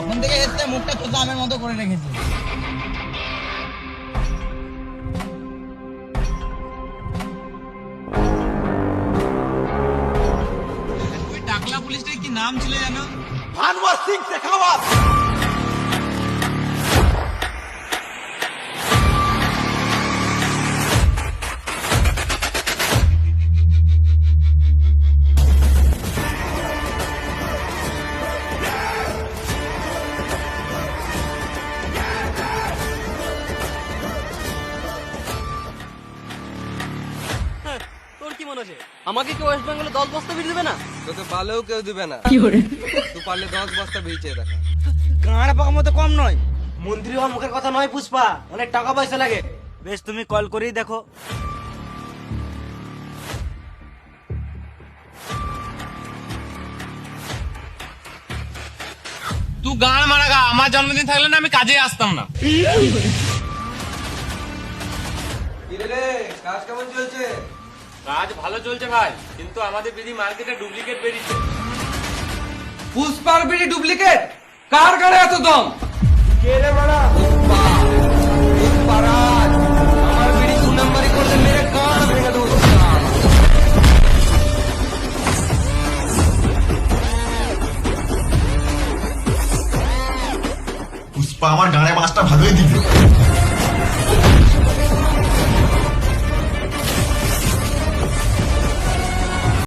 তখন থেকে এসে মুখটা চোদ্দ আমের মতো করে রেখেছে। ওই টাকলা পুলিশটার কি নাম ছিল জানো? ভানওয়ার সিং শেখাওয়াত। তোর কি মনে আছে আমাকে কি ওয়েস্ট বেঙ্গলে 10 বস্তা বিড়ি দেবে না? তোকে পালেও কেউ দিবে না। তুই পারলে 10 বস্তা বেচে দেখা। গাঁড়া পাকা মতো কম নয়। মন্ত্রী হওয়া মুখের কথা নয় পুষ্পা, অনেক টাকা পয়সা লাগে। বেশ, তুমি কল করেই দেখো। তুই গান মারা গা, আমার জন্মদিন থাকলে না আমি কাজে আসতাম না। রে কাজ কেমন চলছে? কাজ ভালো চলছে ভাই, কিন্তু আমাদের বিড়ি মার্কেটে ডুপ্লিকেট বেরিয়েছে। পুষ্পার বিড়ি ডুপ্লিকেট? কার গাড়ে এত দম? কে রে মারা? পুষ্পারাজ, আমার বিড়ি 2 নাম্বারই করলে মেরে কান ভেঙে দেবো। পুষ্পা আমার গানে মাছটা ভালোই দিবে।